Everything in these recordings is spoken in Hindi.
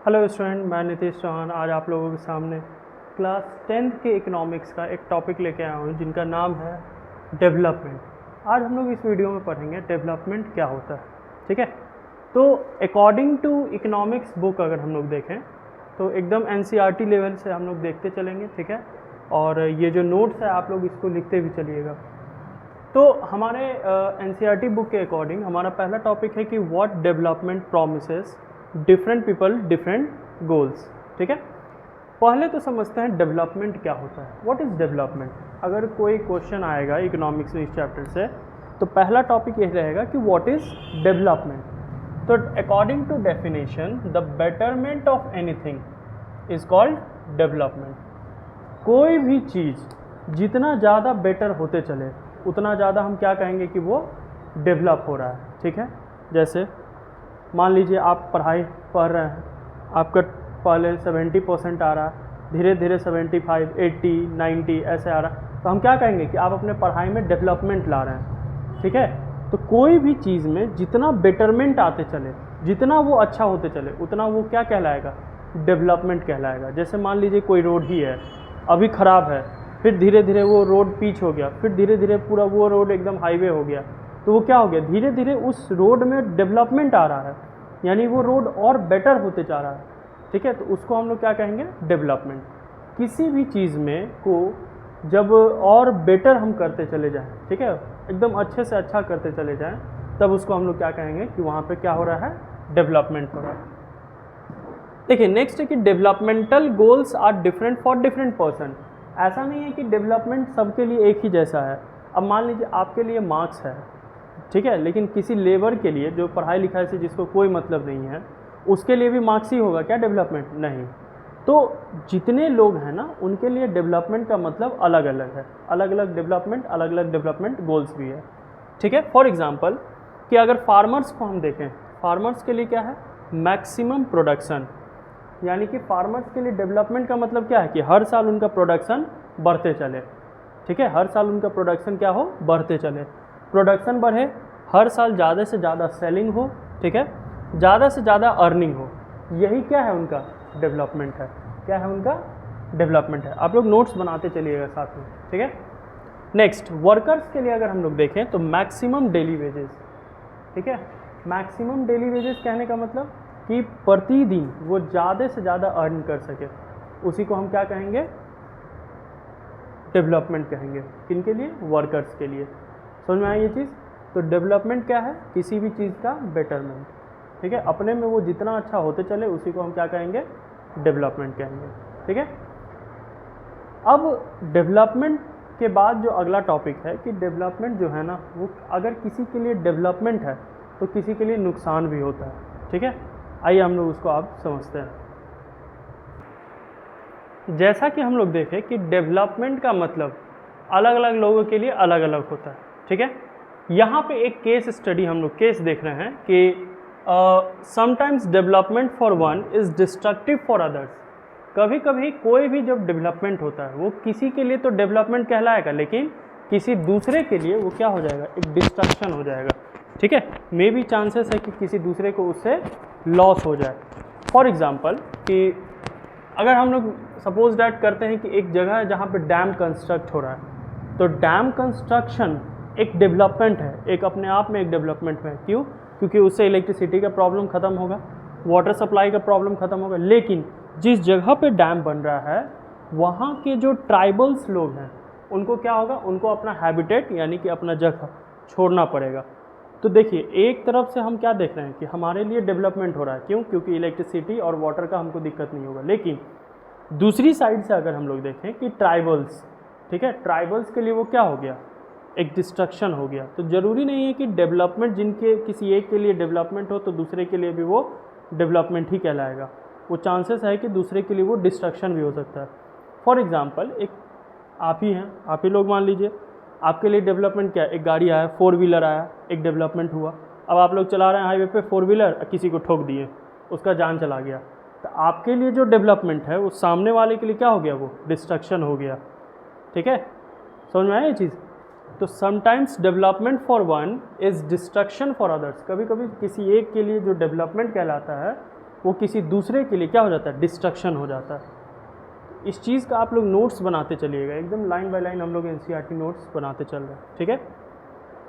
हेलो स्टूडेंट, मैं नीतीश चौहान आज आप लोगों के सामने क्लास 10th के इकोनॉमिक्स का एक टॉपिक लेके आया हूँ जिनका नाम है डेवलपमेंट। आज हम लोग इस वीडियो में पढ़ेंगे डेवलपमेंट क्या होता है। ठीक है, तो अकॉर्डिंग टू इकोनॉमिक्स बुक अगर हम लोग देखें तो एकदम एनसीईआरटी लेवल से हम लोग देखते चलेंगे। ठीक है, और ये जो नोट्स है आप लोग इसको लिखते भी चलिएगा। तो हमारे एनसीईआरटी बुक के अकॉर्डिंग हमारा पहला टॉपिक है कि what development promises different people different goals. ठीक है, पहले तो समझते हैं डेवलपमेंट क्या होता है। What is development? अगर कोई क्वेश्चन आएगा इकोनॉमिक्स में इस चैप्टर से तो पहला टॉपिक यही रहेगा कि व्हाट इज़ डेवलपमेंट। तो according to definition the betterment of anything is called development. कोई भी चीज़ जितना ज़्यादा बेटर होते चले उतना ज़्यादा हम क्या कहेंगे कि वो डेवलप हो रहा है। ठीक है, जैसे मान लीजिए आप पढ़ाई पढ़ रहे हैं, आपका पहले 70% आ रहा है, धीरे धीरे 75, 80, 90 ऐसे आ रहा है, तो हम क्या कहेंगे कि आप अपने पढ़ाई में डेवलपमेंट ला रहे हैं। ठीक है, तो कोई भी चीज़ में जितना बेटरमेंट आते चले, जितना वो अच्छा होते चले, उतना वो क्या कहलाएगा? डेवलपमेंट कहलाएगा। जैसे मान लीजिए कोई रोड ही है, अभी ख़राब है, फिर धीरे धीरे वो रोड पिच हो गया, फिर धीरे धीरे पूरा वो रोड एकदम हाईवे हो गया, तो वो क्या हो गया? धीरे धीरे उस रोड में डेवलपमेंट आ रहा है, यानी वो रोड और बेटर होते जा रहा है। ठीक है, तो उसको हम लोग क्या कहेंगे? डेवलपमेंट। किसी भी चीज़ में को जब और बेटर हम करते चले जाएं, ठीक है, एकदम अच्छे से अच्छा करते चले जाएं, तब उसको हम लोग क्या कहेंगे कि वहाँ पे क्या हो रहा है? डेवलपमेंट हो रहा है। देखिए नेक्स्ट है कि developmental goals are different for different person. ऐसा नहीं है कि डेवलपमेंट सबके लिए एक ही जैसा है। अब मान लीजिए आपके लिए मार्क्स है, ठीक है, लेकिन किसी लेबर के लिए जो पढ़ाई लिखाई से जिसको कोई मतलब नहीं है, उसके लिए भी मार्क्स ही होगा क्या डेवलपमेंट? नहीं। तो जितने लोग हैं ना उनके लिए डेवलपमेंट का मतलब अलग अलग है, अलग अलग डेवलपमेंट गोल्स भी है। ठीक है, फॉर एग्जांपल कि अगर फार्मर्स को हम देखें, फार्मर्स के लिए क्या है? मैक्सिमम प्रोडक्शन, यानी कि फार्मर्स के लिए डेवलपमेंट का मतलब क्या है कि हर साल उनका प्रोडक्शन बढ़ते चले। ठीक है, हर साल उनका प्रोडक्शन क्या हो? बढ़ते चले, प्रोडक्शन बढ़े, हर साल ज़्यादा से ज़्यादा सेलिंग हो, ठीक है, ज़्यादा से ज़्यादा अर्निंग हो। यही क्या है? उनका डेवलपमेंट है। क्या है उनका? डेवलपमेंट है। आप लोग नोट्स बनाते चलिएगा साथ में। ठीक है, नेक्स्ट वर्कर्स के लिए अगर हम लोग देखें तो मैक्सिमम डेली वेजेस। ठीक है, मैक्सिमम डेली वेजेस कहने का मतलब कि प्रतिदिन वो ज़्यादा से ज़्यादा अर्न कर सके, उसी को हम क्या कहेंगे? डेवलपमेंट कहेंगे। किनके लिए? वर्कर्स के लिए। समझ में आई ये चीज़? तो डेवलपमेंट क्या है? किसी भी चीज़ का बेटरमेंट। ठीक है, अपने में वो जितना अच्छा होते चले उसी को हम क्या कहेंगे? डेवलपमेंट कहेंगे। ठीक है, अब डेवलपमेंट के बाद जो अगला टॉपिक है कि डेवलपमेंट जो है ना, वो अगर किसी के लिए डेवलपमेंट है तो किसी के लिए नुकसान भी होता है। ठीक है, आइए हम लोग उसको आप समझते हैं। जैसा कि हम लोग देखें कि डेवलपमेंट का मतलब अलग अलग लोगों के लिए अलग अलग होता है। ठीक है, यहाँ पे एक केस स्टडी हम लोग केस देख रहे हैं कि sometimes development for one is destructive for others. कभी कभी कोई भी जब डेवलपमेंट होता है वो किसी के लिए तो डेवलपमेंट कहलाएगा, लेकिन किसी दूसरे के लिए वो क्या हो जाएगा? एक डिस्ट्रक्शन हो जाएगा। ठीक है, मे बी चांसेस है कि किसी दूसरे को उससे लॉस हो जाए। फॉर एग्जांपल कि अगर हम लोग सपोज डैट करते हैं कि एक जगह है जहाँ पे डैम कंस्ट्रक्ट हो रहा है, तो डैम कंस्ट्रक्शन एक डेवलपमेंट है, एक अपने आप में एक डेवलपमेंट है। क्यों? क्योंकि उससे इलेक्ट्रिसिटी का प्रॉब्लम ख़त्म होगा, वाटर सप्लाई का प्रॉब्लम ख़त्म होगा। लेकिन जिस जगह पे डैम बन रहा है वहाँ के जो ट्राइबल्स लोग हैं उनको क्या होगा? उनको अपना हैबिटेट यानी कि अपना जगह छोड़ना पड़ेगा। तो देखिए एक तरफ से हम क्या देख रहे हैं कि हमारे लिए डेवलपमेंट हो रहा है। क्यों? क्योंकि इलेक्ट्रिसिटी और वाटर का हमको दिक्कत नहीं होगा। लेकिन दूसरी साइड से अगर हम लोग देखें कि ट्राइबल्स, ठीक है, ट्राइबल्स के लिए वो क्या हो गया? एक डिस्ट्रक्शन हो गया। तो ज़रूरी नहीं है कि डेवलपमेंट जिनके किसी एक के लिए डेवलपमेंट हो तो दूसरे के लिए भी वो डेवलपमेंट ही कहलाएगा। वो चांसेस है कि दूसरे के लिए वो डिस्ट्रक्शन भी हो सकता है। फॉर एग्जांपल एक आप ही हैं, आप ही लोग मान लीजिए, आपके लिए डेवलपमेंट क्या है? एक गाड़ी आया, 4 व्हीलर आया, एक डेवलपमेंट हुआ। अब आप लोग चला रहे हैं हाईवे पे 4 व्हीलर, किसी को ठोक दिए, उसका जान चला गया। तो आपके लिए जो डेवलपमेंट है वो सामने वाले के लिए क्या हो गया? वो डिस्ट्रक्शन हो गया। ठीक है, समझ में आया ये चीज़? तो sometimes development for one is destruction for others. कभी कभी किसी एक के लिए जो डेवलपमेंट कहलाता है वो किसी दूसरे के लिए क्या हो जाता है, डिस्ट्रक्शन हो जाता है। इस चीज़ का आप लोग नोट्स बनाते चलिएगा, एकदम लाइन बाय लाइन हम लोग एनसीईआरटी नोट्स बनाते चल रहे हैं, ठीक है,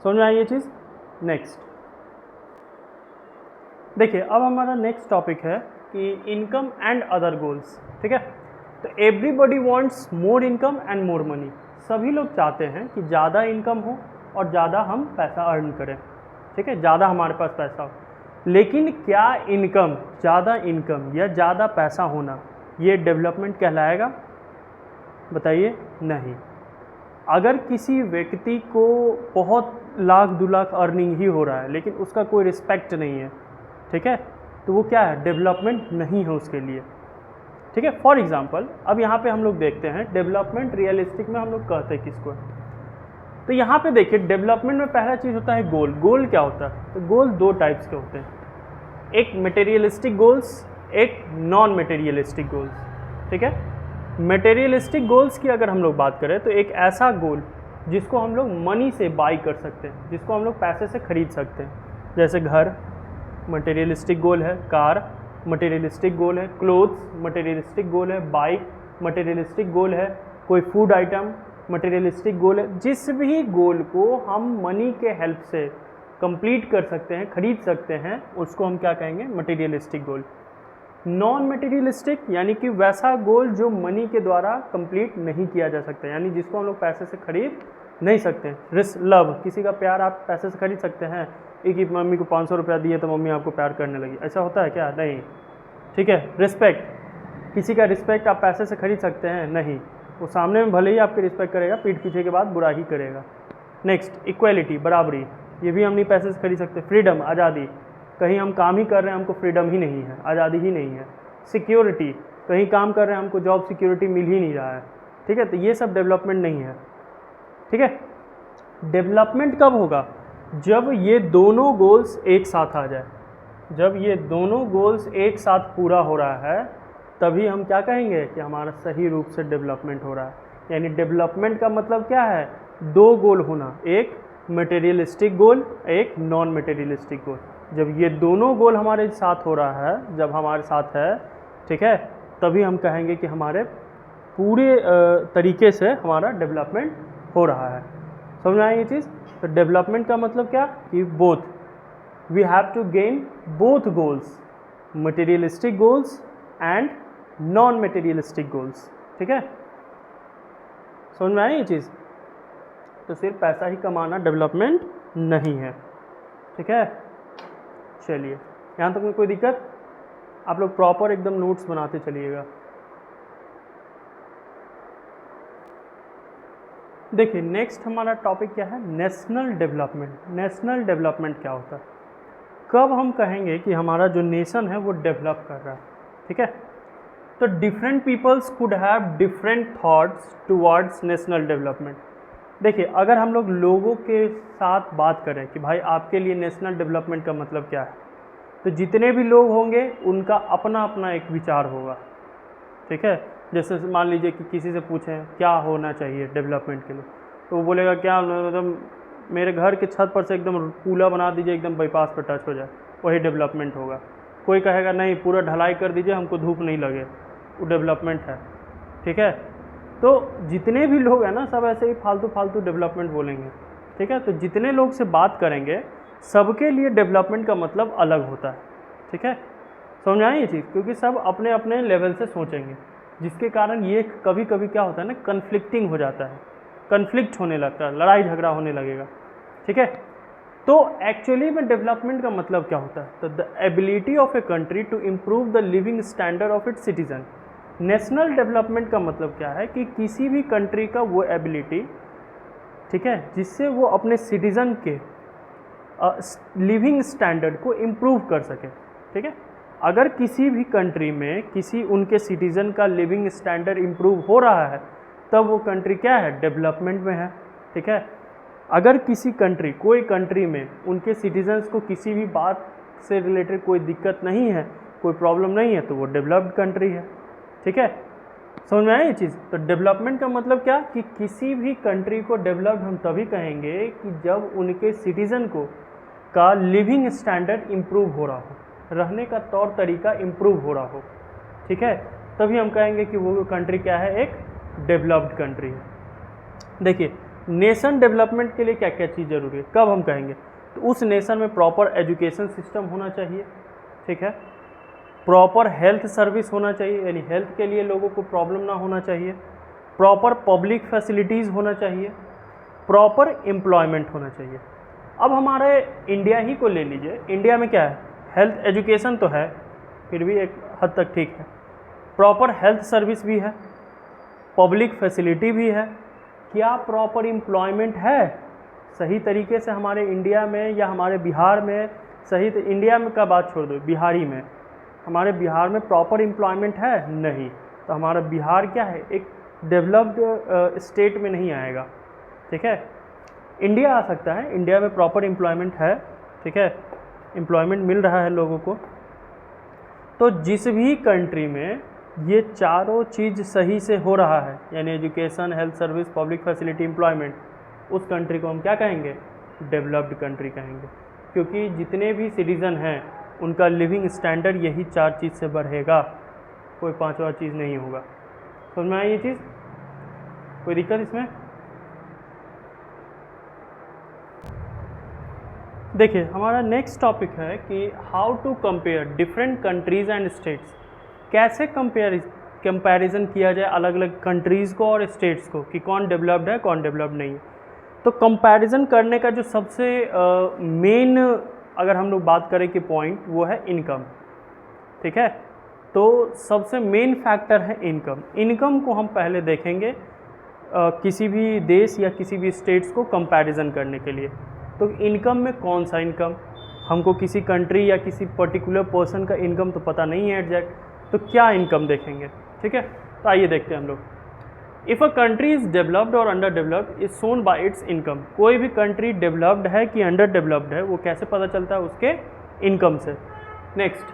समझ में आई ये चीज़। नेक्स्ट देखिए, अब हमारा नेक्स्ट टॉपिक है कि इनकम एंड अदर गोल्स, ठीक है। तो everybody wants more income and more money, सभी लोग चाहते हैं कि ज़्यादा इनकम हो और ज़्यादा हम पैसा अर्न करें, ठीक है, ज़्यादा हमारे पास पैसा हो। लेकिन क्या इनकम, ज़्यादा इनकम या ज़्यादा पैसा होना ये डेवलपमेंट कहलाएगा? बताइए, नहीं। अगर किसी व्यक्ति को बहुत लाख 2 लाख अर्निंग ही हो रहा है लेकिन उसका कोई रिस्पेक्ट नहीं है, ठीक है, तो वो क्या है, डेवलपमेंट नहीं है उसके लिए, ठीक है। फॉर एग्जांपल अब यहाँ पे हम लोग देखते हैं डेवलपमेंट रियलिस्टिक में हम लोग कहते हैं किसको है। तो यहाँ पे देखिए, डेवलपमेंट में पहला चीज़ होता है गोल। गोल क्या होता है? तो गोल 2 टाइप्स के होते हैं, एक मटेरियलिस्टिक गोल्स, एक नॉन मटेरियलिस्टिक गोल्स, ठीक है। मटेरियलिस्टिक गोल्स की अगर हम लोग बात करें तो एक ऐसा गोल जिसको हम लोग मनी से बाई कर सकते हैं, जिसको हम लोग पैसे से खरीद सकते हैं, जैसे घर मटेरियलिस्टिक गोल है, कार मटेरियलिस्टिक गोल है, क्लोथ्स मटेरियलिस्टिक गोल है, बाइक मटेरियलिस्टिक गोल है, कोई फूड आइटम मटेरियलिस्टिक गोल है। जिस भी गोल को हम मनी के हेल्प से कंप्लीट कर सकते हैं, खरीद सकते हैं, उसको हम क्या कहेंगे, मटेरियलिस्टिक गोल। नॉन मटेरियलिस्टिक यानी कि वैसा गोल जो मनी के द्वारा कंप्लीट नहीं किया जा सकता, यानी जिसको हम लोग पैसे से खरीद नहीं सकते। लव, किसी का प्यार आप पैसे से खरीद सकते हैं? एक मम्मी को 500 रुपया दिए तो मम्मी आपको प्यार करने लगी, ऐसा होता है क्या? नहीं, ठीक है। रिस्पेक्ट, किसी का रिस्पेक्ट आप पैसे से खरीद सकते हैं? नहीं, वो सामने में भले ही आपकी रिस्पेक्ट करेगा, पीठ पीछे के बाद बुरा ही करेगा। नेक्स्ट, इक्वलिटी, बराबरी, ये भी हम नहीं पैसे से खरीद सकते। फ्रीडम, आज़ादी, कहीं हम काम ही कर रहे हैं हमको फ्रीडम ही नहीं है, आज़ादी ही नहीं है। सिक्योरिटी, कहीं काम कर रहे हैं हमको जॉब सिक्योरिटी मिल ही नहीं रहा है, ठीक है, तो ये सब डेवलपमेंट नहीं है, ठीक है। डेवलपमेंट कब होगा? जब ये दोनों गोल्स एक साथ आ जाए, जब ये दोनों गोल्स एक साथ पूरा हो रहा है तभी हम क्या कहेंगे कि हमारा सही रूप से डेवलपमेंट हो रहा है। यानी डेवलपमेंट का मतलब क्या है? 2 गोल होना, एक मटेरियलिस्टिक गोल, एक नॉन मटेरियलिस्टिक गोल। जब ये दोनों गोल हमारे साथ हो रहा है, जब हमारे साथ है, ठीक है, तभी हम कहेंगे कि हमारे पूरे तरीके से हमारा डेवलपमेंट हो रहा है। समझ में आई ये चीज़? तो डेवलपमेंट का मतलब क्या कि both, we have to gain both goals, materialistic goals and non materialistic goals, ठीक है। समझ में आई ये चीज़? तो सिर्फ पैसा ही कमाना डेवलपमेंट नहीं है, ठीक है। चलिए, यहाँ तक में कोई दिक्कत? आप लोग प्रॉपर एकदम नोट्स बनाते चलिएगा। देखिए, नेक्स्ट हमारा टॉपिक क्या है? National development. नेशनल डेवलपमेंट क्या होता है? कब हम कहेंगे कि हमारा जो नेशन है वो डेवलप कर रहा है, ठीक है। तो different peoples could have different thoughts towards national development. देखिए, अगर हम लोग लोगों के साथ बात करें कि भाई आपके लिए नेशनल डेवलपमेंट का मतलब क्या है, तो जितने भी लोग होंगे उनका अपना अपना एक विचार होगा, ठीक है। जैसे मान लीजिए कि किसी से पूछें क्या होना चाहिए डेवलपमेंट के लिए, तो वो बोलेगा क्या, मतलब मेरे घर के छत पर से एकदम पुला बना दीजिए, एकदम बाईपास पर टच हो जाए, वही डेवलपमेंट होगा। कोई कहेगा नहीं, पूरा ढलाई कर दीजिए, हमको धूप नहीं लगे, वो डेवलपमेंट है, ठीक है। तो जितने भी लोग हैं ना, सब ऐसे ही फालतू फालतू डेवलपमेंट बोलेंगे, ठीक है। तो जितने लोग से बात करेंगे सबके लिए डेवलपमेंट का मतलब अलग होता है, ठीक है। समझ में आई ये चीज़? क्योंकि सब अपने अपने लेवल से सोचेंगे, जिसके कारण ये कभी कभी क्या होता है ना, कन्फ्लिक्टिंग हो जाता है, कन्फ्लिक्ट होने लगता है, लड़ाई झगड़ा होने लगेगा, ठीक है। तो एक्चुअली में डेवलपमेंट का मतलब क्या होता है? तो the ability of a country to improve the living standard of its citizen. National development का मतलब क्या है कि किसी भी कंट्री का वो एबिलिटी, ठीक है, जिससे वो अपने सिटीज़न के लिविंग स्टैंडर्ड को इम्प्रूव कर सके, ठीक है। अगर किसी भी कंट्री में किसी उनके सिटीज़न का लिविंग स्टैंडर्ड इम्प्रूव हो रहा है तब वो कंट्री क्या है? डेवलपमेंट में है, ठीक है। अगर किसी कंट्री, कोई कंट्री में उनके सिटीजन्स को किसी भी बात से रिलेटेड कोई दिक्कत नहीं है, कोई प्रॉब्लम नहीं है, तो वो डेवलप्ड कंट्री है, ठीक है। समझ में आया ये चीज़? तो डेवलपमेंट का मतलब क्या कि किसी भी कंट्री को डेवलप्ड हम तभी कहेंगे कि जब उनके सिटीज़न को का लिविंग स्टैंडर्ड इम्प्रूव हो रहा हो, रहने का तौर तरीका इम्प्रूव हो रहा हो, ठीक है, तभी हम कहेंगे कि वो कंट्री क्या है, एक डेवलप्ड कंट्री है। देखिए नेशन डेवलपमेंट के लिए क्या क्या चीज़ जरूरी है, कब हम कहेंगे, तो उस नेशन में प्रॉपर एजुकेशन सिस्टम होना चाहिए, ठीक है, प्रॉपर हेल्थ सर्विस होना चाहिए, यानी हेल्थ के लिए लोगों को प्रॉब्लम ना होना चाहिए, प्रॉपर पब्लिक फैसिलिटीज़ होना चाहिए, प्रॉपर एम्प्लॉयमेंट होना चाहिए। अब हमारे इंडिया ही को ले लीजिए, इंडिया में क्या है, हेल्थ एजुकेशन तो है, फिर भी एक हद तक ठीक है, प्रॉपर हेल्थ सर्विस भी है, पब्लिक फैसिलिटी भी है, क्या प्रॉपर एम्प्लॉयमेंट है सही तरीके से हमारे इंडिया में या हमारे बिहार में, सही इंडिया में का बात छोड़ दो, बिहारी में, हमारे बिहार में प्रॉपर एम्प्लॉयमेंट है नहीं, तो हमारा बिहार क्या है, एक डेवलप्ड स्टेट में नहीं आएगा, ठीक है। इंडिया आ सकता है, इंडिया में प्रॉपर एम्प्लॉयमेंट है, ठीक है, एम्प्लॉयमेंट मिल रहा है लोगों को। तो जिस भी कंट्री में ये चारों चीज़ सही से हो रहा है, यानी education, health service, public facility, employment, उस कंट्री को हम क्या कहेंगे, डेवलप्ड कंट्री कहेंगे, क्योंकि जितने भी सिटीज़न हैं उनका लिविंग स्टैंडर्ड यही चार चीज़ से बढ़ेगा, कोई पांचवा चीज़ नहीं होगा। समझ में आई ये चीज़, कोई दिक्कत इसमें? देखिए हमारा नेक्स्ट टॉपिक है कि how to compare different countries and states, कैसे कंपैरिजन किया जाए अलग अलग कंट्रीज़ को और स्टेट्स को, कि कौन डेवलप्ड है कौन डेवलप्ड नहीं है। तो कंपैरिजन करने का जो सबसे मेन अगर हम लोग बात करें कि पॉइंट, वो है इनकम, ठीक है। तो सबसे मेन फैक्टर है इनकम। इनकम को हम पहले देखेंगे किसी भी देश या किसी भी स्टेट्स को कंपैरिजन करने के लिए। तो इनकम में कौन सा इनकम, हमको किसी कंट्री या किसी पर्टिकुलर पर्सन का इनकम तो पता नहीं है एग्जैक्ट, तो क्या इनकम देखेंगे, ठीक है। तो आइए देखते हैं हम लोग। If a country is developed और under developed is shown by its income, कोई भी कंट्री डेवलप्ड है कि अंडर डेवलप्ड है वो कैसे पता चलता है, उसके इनकम से। नेक्स्ट,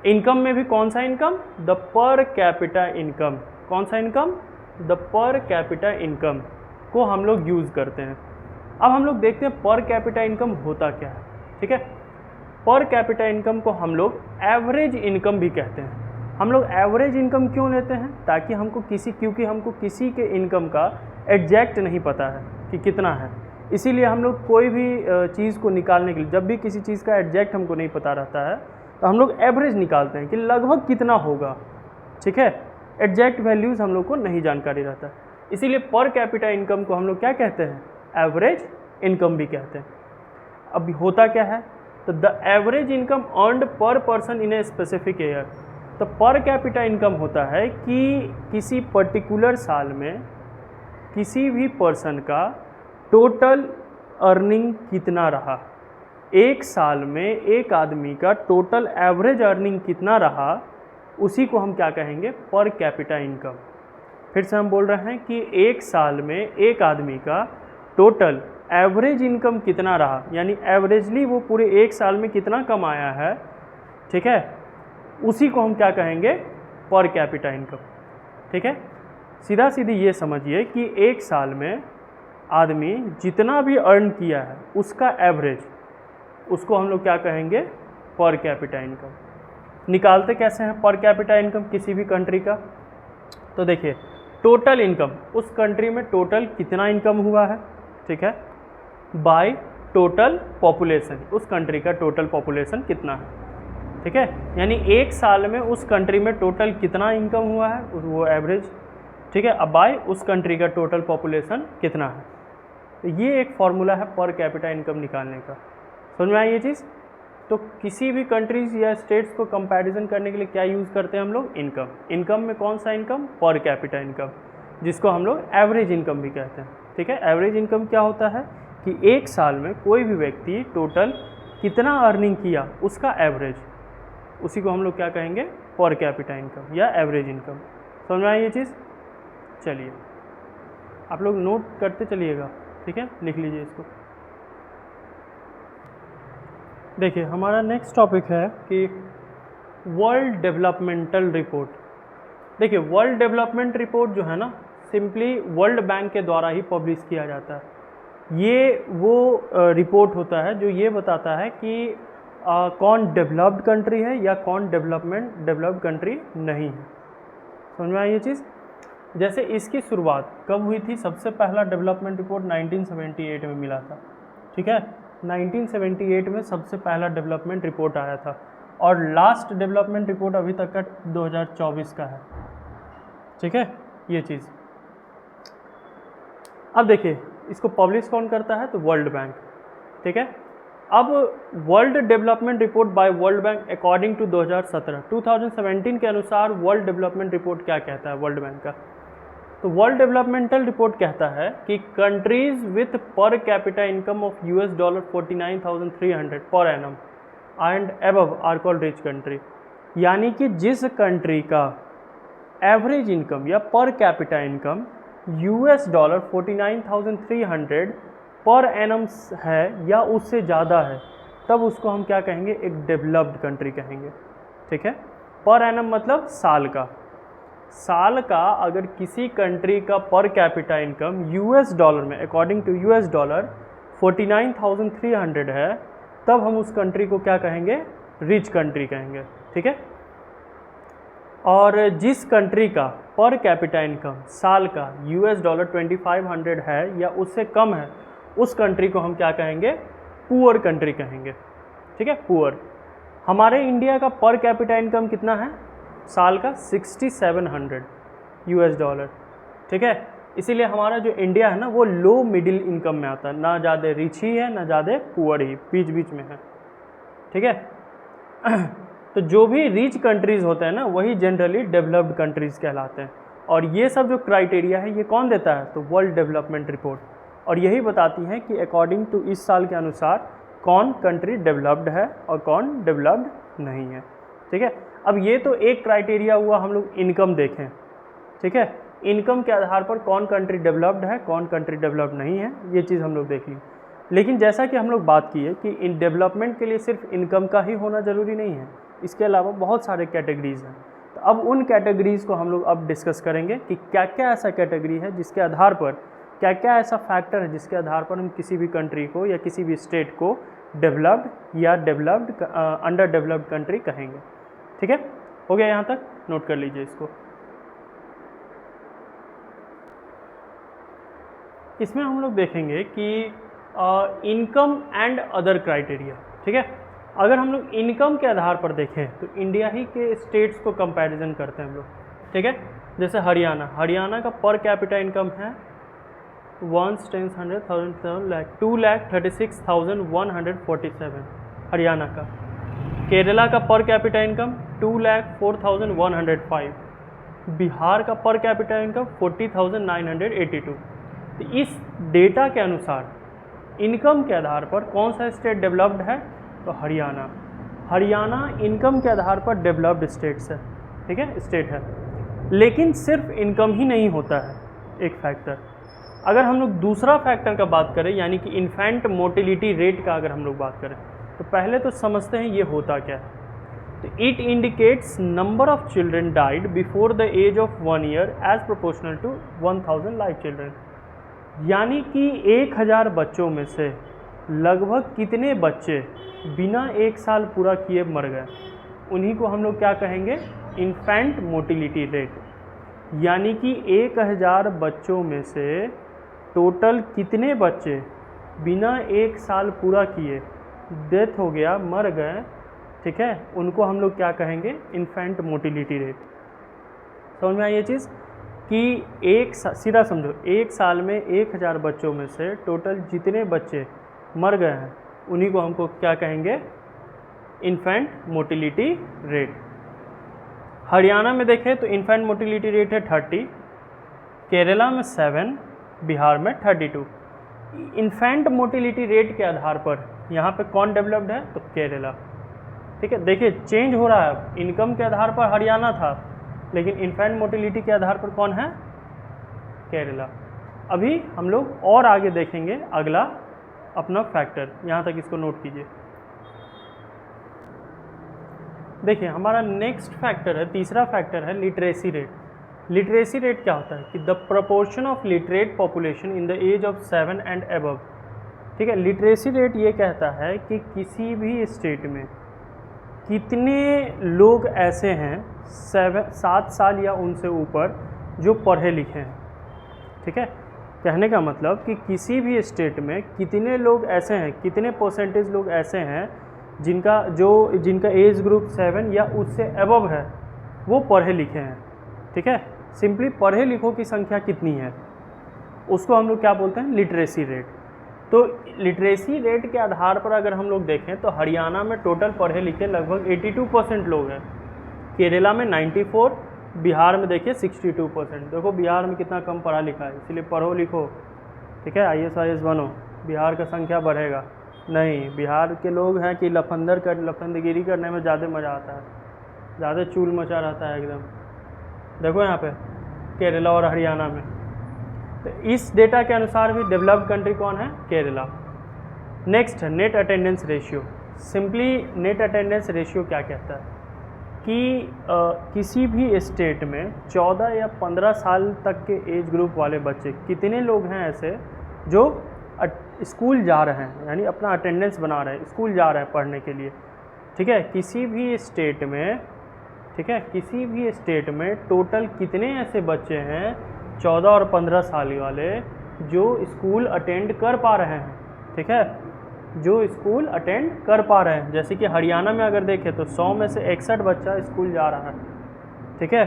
इनकम में भी कौन सा इनकम, द पर कैपिटा इनकम, कौन सा इनकम, द पर कैपिटा इनकम को हम लोग यूज़ करते हैं। अब हम लोग देखते हैं पर कैपिटा इनकम होता क्या है, ठीक है। पर कैपिटा इनकम को हम लोग एवरेज इनकम भी कहते हैं। हम लोग एवरेज इनकम क्यों लेते हैं, ताकि क्योंकि हमको किसी के इनकम का एग्जैक्ट नहीं पता है कि कितना है, इसीलिए हम लोग कोई भी चीज़ को निकालने के लिए, जब भी किसी चीज़ का एग्जैक्ट हमको नहीं पता रहता है तो हम लोग एवरेज निकालते हैं कि लगभग कितना होगा, ठीक है। एग्जैक्ट वैल्यूज़ हम लोग को नहीं जानकारी रहता है, इसीलिए पर कैपिटा इनकम को हम लोग क्या कहते हैं, एवरेज इनकम भी कहते हैं। अब होता क्या है, तो द एवरेज इनकम अर्नड पर person in a specific year. तो पर कैपिटा इनकम होता है कि किसी पर्टिकुलर साल में किसी भी पर्सन का टोटल अर्निंग कितना रहा, एक साल में एक आदमी का टोटल एवरेज अर्निंग कितना रहा, उसी को हम क्या कहेंगे, पर कैपिटा इनकम। फिर से हम बोल रहे हैं कि एक साल में एक आदमी का टोटल एवरेज इनकम कितना रहा, यानी एवरेजली वो पूरे एक साल में कितना कमाया है, ठीक है, उसी को हम क्या कहेंगे, पर कैपिटा इनकम, ठीक है। सीधा सीधी ये समझिए कि एक साल में आदमी जितना भी अर्न किया है उसका एवरेज, उसको हम लोग क्या कहेंगे, पर कैपिटा इनकम। निकालते कैसे हैं पर कैपिटा इनकम किसी भी कंट्री का, तो देखिए टोटल इनकम, उस कंट्री में टोटल कितना इनकम हुआ है, ठीक है, बाय टोटल पॉपुलेशन, उस कंट्री का टोटल पॉपुलेशन कितना है, ठीक है, यानी एक साल में उस कंट्री में टोटल कितना इनकम हुआ है वो एवरेज, ठीक है, अब बाय उस कंट्री का टोटल पॉपुलेशन कितना है। तो ये एक फॉर्मूला है पर कैपिटा इनकम निकालने का, समझ में आई ये चीज़। तो किसी भी कंट्रीज़ या स्टेट्स को कंपैरिजन करने के लिए क्या यूज़ करते हैं हम लोग, इनकम। इनकम में कौन सा इनकम, पर कैपिटा इनकम, जिसको हम लोग एवरेज इनकम भी कहते हैं, ठीक है। एवरेज इनकम क्या होता है कि एक साल में कोई भी व्यक्ति टोटल कितना अर्निंग किया उसका एवरेज, उसी को हम लोग क्या कहेंगे, पर कैपिटा इनकम या एवरेज इनकम। समझ में आई ये चीज़। चलिए आप लोग नोट करते चलिएगा, ठीक है, लिख लीजिए इसको। देखिए हमारा नेक्स्ट टॉपिक है कि वर्ल्ड डेवलपमेंटल रिपोर्ट। देखिए वर्ल्ड डेवलपमेंट रिपोर्ट जो है ना, सिंपली वर्ल्ड बैंक के द्वारा ही पब्लिश किया जाता है। ये वो रिपोर्ट होता है जो ये बताता है कि कौन डेवलप्ड कंट्री है या कौन डेवलप्ड कंट्री नहीं है। समझ में आई ये चीज़। जैसे इसकी शुरुआत कब हुई थी, सबसे पहला डेवलपमेंट रिपोर्ट 1978 में मिला था, ठीक है। 1978 में सबसे पहला डेवलपमेंट रिपोर्ट आया था और लास्ट डेवलपमेंट रिपोर्ट अभी तक का 2024 का है, ठीक है ये चीज़। अब देखिए इसको पब्लिश कौन करता है, तो वर्ल्ड बैंक, ठीक है। अब World Development Report by World Bank according to 2017 के अनुसार वर्ल्ड डेवलपमेंट रिपोर्ट क्या कहता है वर्ल्ड बैंक का, तो वर्ल्ड डेवलपमेंटल रिपोर्ट कहता है कि countries with per capita income of $49,300 per annum and above are called rich country. यानी कि जिस कंट्री का एवरेज इनकम या पर कैपिटा इनकम $49,300 पर एनम है या उससे ज़्यादा है, तब उसको हम क्या कहेंगे, एक डेवलप्ड कंट्री कहेंगे, ठीक है। पर एनम मतलब साल का, साल का अगर किसी कंट्री का पर कैपिटा इनकम US डॉलर में अकॉर्डिंग टू US डॉलर 49,300 है, तब हम उस कंट्री को क्या कहेंगे, रिच कंट्री कहेंगे, ठीक है। और जिस कंट्री का पर कैपिटा इनकम साल का US डॉलर 2500 है या उससे कम है, उस कंट्री को हम क्या कहेंगे, पुअर कंट्री कहेंगे, ठीक है, पुअर। हमारे इंडिया का पर कैपिटा इनकम कितना है साल का, 6700 US डॉलर, ठीक है। इसीलिए हमारा जो इंडिया है ना वो लो मिडिल इनकम में आता है, ना ज़्यादा रिच ही है ना ज़्यादा पुअर ही, बीच बीच में है, ठीक है। तो जो भी रिच कंट्रीज़ होते हैं ना वही जनरली डेवलप्ड कंट्रीज़ कहलाते हैं। और ये सब जो क्राइटेरिया है ये कौन देता है, तो वर्ल्ड डेवलपमेंट रिपोर्ट, और यही बताती है कि अकॉर्डिंग टू इस साल के अनुसार कौन कंट्री डेवलप्ड है और कौन डेवलप्ड नहीं है, ठीक है। अब ये तो एक क्राइटेरिया हुआ, हम लोग इनकम देखें, ठीक है। इनकम के आधार पर कौन कंट्री डेवलप्ड है कौन कंट्री डेवलप्ड नहीं है, ये चीज़ हम लोग देख ली। लेकिन जैसा कि हम लोग बात की है कि इन डेवलपमेंट के लिए सिर्फ इनकम का ही होना ज़रूरी नहीं है, इसके अलावा बहुत सारे कैटेगरीज़ हैं। तो अब उन कैटेगरीज़ को हम लोग अब डिस्कस करेंगे कि क्या क्या ऐसा कैटेगरी है जिसके आधार पर, क्या क्या ऐसा फैक्टर है जिसके आधार पर हम किसी भी कंट्री को या किसी भी स्टेट को डेवलप्ड या अंडर डेवलप्ड कंट्री कहेंगे, ठीक है। हो गया यहाँ तक, नोट कर लीजिए इसको। इसमें हम लोग देखेंगे कि इनकम एंड अदर क्राइटेरिया, ठीक है। अगर हम लोग इनकम के आधार पर देखें तो इंडिया ही के स्टेट्स को कंपैरिजन करते हैं हम लोग, ठीक है। जैसे हरियाणा का पर कैपिटा इनकम है 2,36,147 हरियाणा का। केरला का पर कैपिटा इनकम 2,04,105, बिहार का पर कैपिटा इनकम 40,982। तो इस डेटा के अनुसार इनकम के आधार पर कौन सा स्टेट डेवलप्ड है, तो हरियाणा इनकम के आधार पर डेवलप्ड स्टेट्स है, ठीक है, स्टेट है। लेकिन सिर्फ इनकम ही नहीं होता है एक फैक्टर। अगर हम लोग दूसरा फैक्टर का बात करें यानी कि इन्फेंट मोटिलिटी रेट का अगर हम लोग बात करें, तो पहले तो समझते हैं ये होता क्या है। तो it indicates number of children died before the age of 1 year as proportional to 1000 live children. यानी कि 1000 बच्चों में से लगभग कितने बच्चे बिना 1 साल पूरा किए मर गए, उन्हीं को हम लोग क्या कहेंगे, इन्फेंट मोटिलिटी रेट। यानी कि 1000 बच्चों में से टोटल कितने बच्चे बिना 1 साल पूरा किए डेथ हो गया, मर गए, ठीक है, उनको हम लोग क्या कहेंगे, इन्फेंट मोटिलिटी रेट। समझ में आई ये चीज़ कि सीधा समझो, 1 साल में 1000 बच्चों में से टोटल जितने बच्चे मर गए हैं उन्हीं को हमको क्या कहेंगे, इन्फेंट मोटिलिटी रेट। हरियाणा में देखें तो इन्फेंट मोटिलिटी रेट है 30, केरला में 7, बिहार में 32। इन्फेंट मोटिलिटी रेट के आधार पर यहाँ पे कौन डेवलप्ड है, तो केरला, ठीक है। देखिए चेंज हो रहा है, इनकम के आधार पर हरियाणा था लेकिन इन्फेंट मोटिलिटी के आधार पर कौन है, केरला। अभी हम लोग और आगे देखेंगे अगला अपना फैक्टर, यहाँ तक इसको नोट कीजिए। देखिए हमारा नेक्स्ट फैक्टर है, तीसरा फैक्टर है लिटरेसी रेट। लिटरेसी रेट क्या होता है कि the proportion of literate population in the age of 7 and above ठीक है। लिटरेसी रेट ये कहता है कि किसी भी स्टेट में कितने लोग ऐसे हैं 7 साल या उनसे ऊपर जो पढ़े लिखे हैं। ठीक है, कहने का मतलब कि किसी भी स्टेट में कितने लोग ऐसे हैं, कितने परसेंटेज लोग ऐसे हैं जिनका एज ग्रुप 7 या उससे अबव है, वो पढ़े लिखे हैं। ठीक है, सिंपली पढ़े लिखों की संख्या कितनी है उसको हम लोग क्या बोलते हैं, लिटरेसी रेट। तो लिटरेसी रेट के आधार पर अगर हम लोग देखें तो हरियाणा में टोटल पढ़े लिखे लगभग 82% लोग हैं, केरला में 94, बिहार में देखिए 62%। देखो बिहार में कितना कम पढ़ा लिखा है, इसलिए पढ़ो लिखो, ठीक है, IAS बनो, बिहार का संख्या बढ़ेगा नहीं। बिहार के लोग हैं कि लफंदगिरी करने में ज़्यादा मज़ा आता है, ज़्यादा चूल मचा रहता है एकदम। देखो यहाँ पे केरला और हरियाणा में, तो इस डेटा के अनुसार भी डेवलप्ड कंट्री कौन है, केरला। नेक्स्ट है net attendance ratio. Simply net attendance ratio क्या कहता है कि किसी भी स्टेट में 14 या 15 साल तक के एज ग्रुप वाले बच्चे कितने लोग हैं ऐसे जो स्कूल जा रहे हैं, यानी अपना अटेंडेंस बना रहे हैं, स्कूल जा रहे हैं पढ़ने के लिए। ठीक है, किसी भी स्टेट में, ठीक है, किसी भी स्टेट में टोटल कितने ऐसे बच्चे हैं 14 और 15 साल वाले जो स्कूल अटेंड कर पा रहे हैं। ठीक है, जो स्कूल अटेंड कर पा रहे हैं। जैसे कि हरियाणा में अगर देखें तो 100 में से 61 बच्चा स्कूल जा रहा है। ठीक है,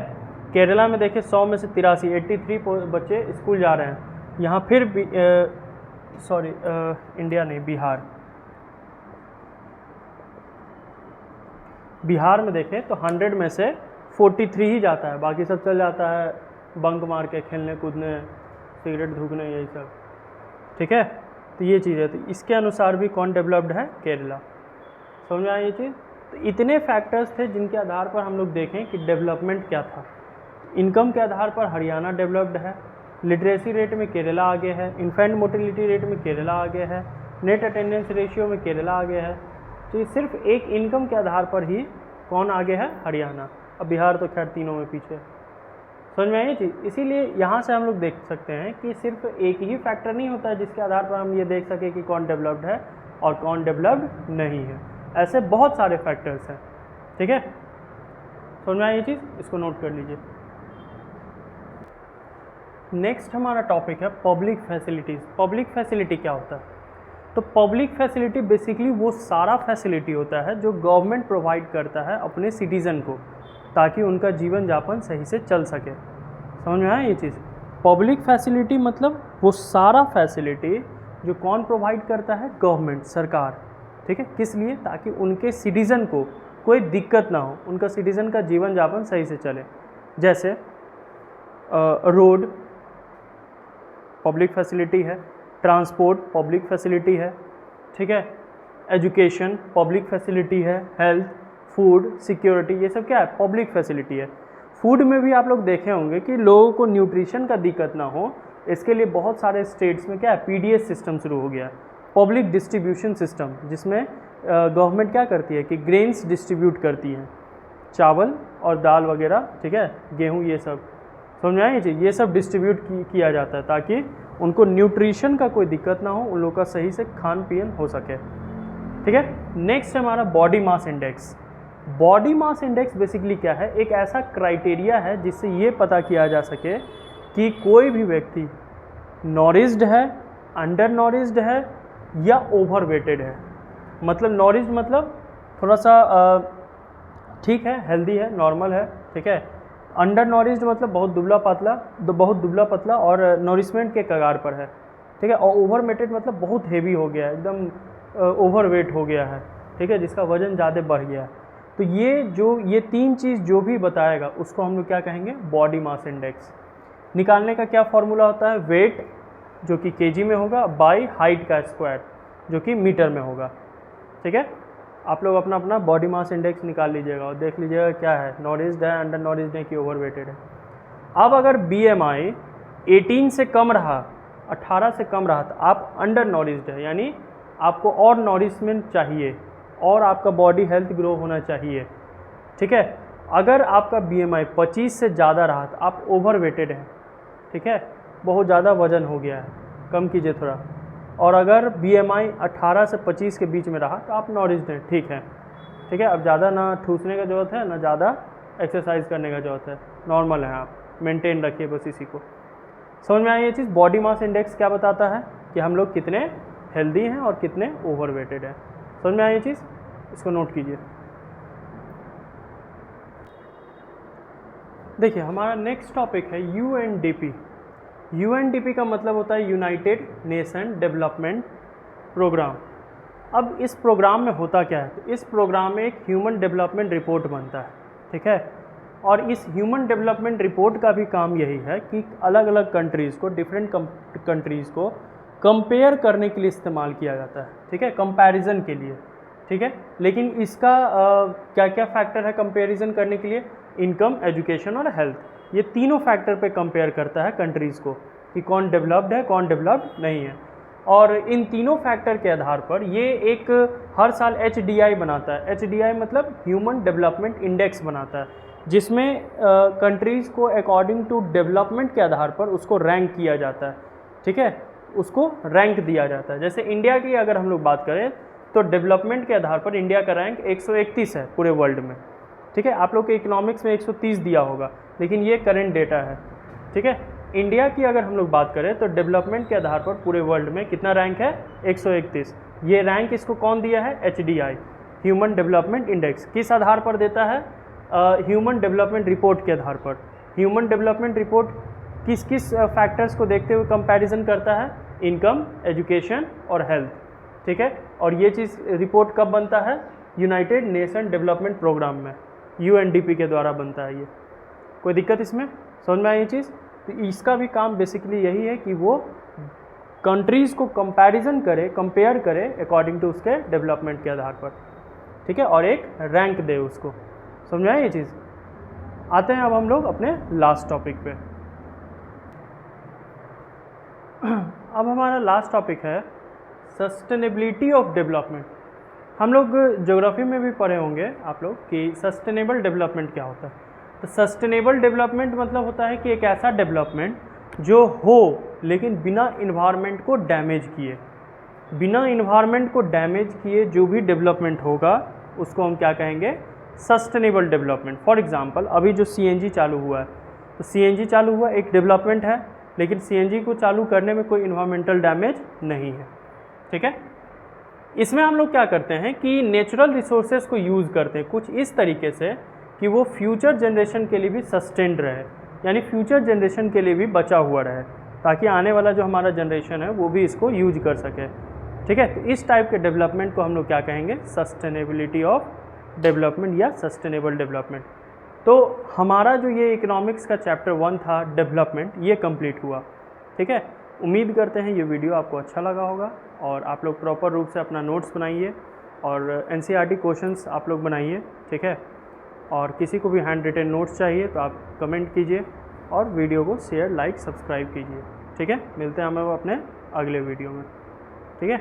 केरला में देखें 100 में से 83 बच्चे स्कूल जा रहे हैं। यहाँ फिर इंडिया नहीं, बिहार में देखें तो 100 में से 43 ही जाता है, बाकी सब चल जाता है बंक मार के खेलने कूदने, सिगरेट धूकने, यही सब। ठीक है, तो ये चीज़ है। तो इसके अनुसार भी कौन डेवलप्ड है, केरला। समझ में आया ये चीज़। तो इतने फैक्टर्स थे जिनके आधार पर हम लोग देखें कि डेवलपमेंट क्या था। इनकम के आधार पर हरियाणा डेवलप्ड है, लिटरेसी रेट में केरला आगे है, इन्फेंट मोर्टेलिटी रेट में केरला आगे है, नेट अटेंडेंस रेशियो में केरला आगे है। तो ये सिर्फ एक इनकम के आधार पर ही कौन आगे है, हरियाणा। अब बिहार तो खैर तीनों में पीछे। समझ में आई ये चीज़। इसीलिए यहाँ से हम लोग देख सकते हैं कि सिर्फ एक ही फैक्टर नहीं होता है जिसके आधार पर हम ये देख सकें कि कौन डेवलप्ड है और कौन डेवलप्ड नहीं है। ऐसे बहुत सारे फैक्टर्स हैं। ठीक है, समझ में आई ये चीज़, इसको नोट कर लीजिए। नेक्स्ट हमारा टॉपिक है पब्लिक फैसिलिटीज़। पब्लिक फैसिलिटी क्या होता है? तो पब्लिक फैसिलिटी बेसिकली वो सारा फैसिलिटी होता है जो गवर्नमेंट प्रोवाइड करता है अपने सिटीज़न को, ताकि उनका जीवन यापन सही से चल सके। समझ में आया ये चीज़। पब्लिक फैसिलिटी मतलब वो सारा फैसिलिटी जो कौन प्रोवाइड करता है, गवर्नमेंट, सरकार। ठीक है, किस लिए? ताकि उनके सिटीज़न को कोई दिक्कत ना हो, उनका सिटीज़न का जीवन यापन सही से चले। जैसे रोड पब्लिक फैसिलिटी है, ट्रांसपोर्ट पब्लिक फैसिलिटी है, ठीक है, एजुकेशन पब्लिक फैसिलिटी है, हेल्थ, फूड, सिक्योरिटी, ये सब क्या है, पब्लिक फैसिलिटी है। फूड में भी आप लोग देखे होंगे कि लोगों को न्यूट्रिशन का दिक्कत ना हो, इसके लिए बहुत सारे स्टेट्स में क्या है, PDS सिस्टम शुरू हो गया है, पब्लिक डिस्ट्रीब्यूशन सिस्टम, जिसमें गवर्नमेंट क्या करती है कि ग्रेन्स डिस्ट्रीब्यूट करती है, चावल और दाल वगैरह, ठीक है, गेहूँ, ये सब। समझ में आए ये चीज़, ये सब डिस्ट्रीब्यूट किया जाता है ताकि उनको न्यूट्रिशन का कोई दिक्कत ना हो, उन लोगों का सही से खान पीन हो सके। ठीक है, नेक्स्ट हमारा body mass index. Body mass index basically क्या है, एक ऐसा क्राइटेरिया है जिससे ये पता किया जा सके कि कोई भी व्यक्ति नॉरिज्ड है, अंडर नॉरिज्ड है या ओवर वेटेड है। मतलब नॉरिज्ड मतलब थोड़ा सा ठीक है, हेल्दी है, नॉर्मल है, ठीक है। अंडर नॉरिज्ड मतलब बहुत दुबला पतला और नॉरिशमेंट के कगार पर है, ठीक है। और ओवर वेटेड मतलब बहुत हेवी हो गया है, एकदम ओवर वेट हो गया है, ठीक है, जिसका वजन ज़्यादा बढ़ गया है। तो ये तीन चीज़ जो भी बताएगा उसको हम लोग क्या कहेंगे, बॉडी मास इंडेक्स। निकालने का क्या फॉर्मूला होता है, वेट जो कि केजी में होगा बाई हाइट का स्क्वायर जो कि मीटर में होगा। ठीक है, आप लोग अपना अपना बॉडी मास इंडेक्स निकाल लीजिएगा और देख लीजिएगा क्या है, नॉरिज्ड है, अंडर नॉरिज्ड है कि ओवर वेटेड है। अब अगर BMI 18 से कम रहा, 18 से कम रहा, तो आप अंडर नॉरिज्ड है, यानी आपको और नॉरिशमेंट चाहिए और आपका बॉडी हेल्थ ग्रो होना चाहिए। ठीक है, अगर आपका BMI 25 से ज़्यादा रहा तो आप ओवर वेटेड हैं, ठीक है, बहुत ज़्यादा वजन हो गया है, कम कीजिए थोड़ा, और अगर BMI 18 से 25 के बीच में रहा तो आप नॉरिश्ड हैं, ठीक है। ठीक है, अब ज़्यादा ना ठूसने का ज़रूरत है, ना ज़्यादा एक्सरसाइज करने का ज़रूरत है, नॉर्मल है, आप मेंटेन रखिए बस इसी को। समझ में आई ये चीज़? बॉडी मास इंडेक्स क्या बताता है कि हम लोग कितने हेल्दी हैं और कितने ओवरवेटेड हैं। समझ में आई ये चीज़? इसको नोट कीजिए। देखिए हमारा नेक्स्ट टॉपिक है UNDP। UNDP का मतलब होता है यूनाइटेड नेशन डेवलपमेंट प्रोग्राम। अब इस प्रोग्राम में होता क्या है, तो इस प्रोग्राम में एक ह्यूमन डेवलपमेंट रिपोर्ट बनता है, ठीक है। और इस ह्यूमन डेवलपमेंट रिपोर्ट का भी काम यही है कि अलग अलग कंट्रीज़ को, डिफरेंट कंट्रीज़ को कंपेयर करने के लिए इस्तेमाल किया जाता है, ठीक है, कंपैरिजन के लिए, ठीक है। लेकिन इसका क्या क्या फैक्टर है कंपैरिजन करने के लिए? इनकम, एजुकेशन और हेल्थ। ये तीनों फैक्टर पे कंपेयर करता है कंट्रीज़ को कि कौन डेवलप्ड है, कौन डेवलप्ड नहीं है। और इन तीनों फैक्टर के आधार पर ये एक हर साल HDI बनाता है। HDI मतलब ह्यूमन डेवलपमेंट इंडेक्स बनाता है, जिसमें कंट्रीज़ को अकॉर्डिंग टू डेवलपमेंट के आधार पर उसको रैंक किया जाता है, ठीक है, उसको रैंक दिया जाता है। जैसे इंडिया की अगर हम लोग बात करें तो डेवलपमेंट के आधार पर इंडिया का रैंक 131 है पूरे वर्ल्ड में, ठीक है। आप लोग के इकोनॉमिक्स में 130 दिया होगा, लेकिन ये करेंट डेटा है, ठीक है। इंडिया की अगर हम लोग बात करें तो डेवलपमेंट के आधार पर पूरे वर्ल्ड में कितना रैंक है? 131। ये रैंक इसको कौन दिया है? HDI, human development index. किस आधार पर देता है? ह्यूमन डेवलपमेंट रिपोर्ट के आधार पर। ह्यूमन डेवलपमेंट रिपोर्ट किस किस फैक्टर्स को देखते हुए कंपैरिजन करता है? इनकम, एजुकेशन और हेल्थ, ठीक है। और ये चीज़ रिपोर्ट कब बनता है? यूनाइटेड नेशन डेवलपमेंट प्रोग्राम में, UNDP के द्वारा बनता है ये। कोई दिक्कत इसमें? समझ में आई ये चीज़? तो इसका भी काम बेसिकली यही है कि वो कंट्रीज़ को कंपैरिजन करे, कंपेयर करे अकॉर्डिंग टू उसके डेवलपमेंट के आधार पर, ठीक है, और एक रैंक दे उसको। समझ में आई ये चीज़? आते हैं अब हम लोग अपने लास्ट टॉपिक पे। अब हमारा लास्ट टॉपिक है सस्टेनेबिलिटी ऑफ डेवलपमेंट। हम लोग ज्योग्राफी में भी पढ़े होंगे आप लोग कि सस्टेनेबल डेवलपमेंट क्या होता है। तो सस्टेनेबल डेवलपमेंट मतलब होता है कि एक ऐसा डेवलपमेंट जो हो लेकिन बिना इन्वायरमेंट को डैमेज किए। बिना इन्वायरमेंट को डैमेज किए जो भी डेवलपमेंट होगा उसको हम क्या कहेंगे? Sustainable development. फॉर एग्जांपल अभी जो CNG चालू हुआ है, तो CNG चालू हुआ एक डेवलपमेंट है, लेकिन CNG को चालू करने में कोई इन्वायरमेंटल डैमेज नहीं है, ठीक है। इसमें हम लोग क्या करते हैं कि नेचुरल रिसोर्सेज को यूज़ करते हैं कुछ इस तरीके से कि वो फ्यूचर जनरेशन के लिए भी सस्टेन्ड रहे, यानी फ्यूचर जनरेशन के लिए भी बचा हुआ रहे, ताकि आने वाला जो हमारा जनरेशन है वो भी इसको यूज कर सके, ठीक है। तो इस टाइप के डेवलपमेंट को हम लोग क्या कहेंगे? सस्टेनेबिलिटी ऑफ डेवलपमेंट या सस्टेनेबल डेवलपमेंट। तो हमारा जो ये इकोनॉमिक्स का चैप्टर 1 था डेवलपमेंट, ये कंप्लीट हुआ, ठीक है। उम्मीद करते हैं ये वीडियो आपको अच्छा लगा होगा और आप लोग प्रॉपर रूप से अपना नोट्स बनाइए और NCERT क्वेश्चंस आप लोग बनाइए, ठीक है। और किसी को भी हैंड रिटन नोट्स चाहिए तो आप कमेंट कीजिए और वीडियो को शेयर, लाइक, सब्सक्राइब कीजिए, ठीक है। मिलते हैं हम लोग अपने अगले वीडियो में, ठीक है।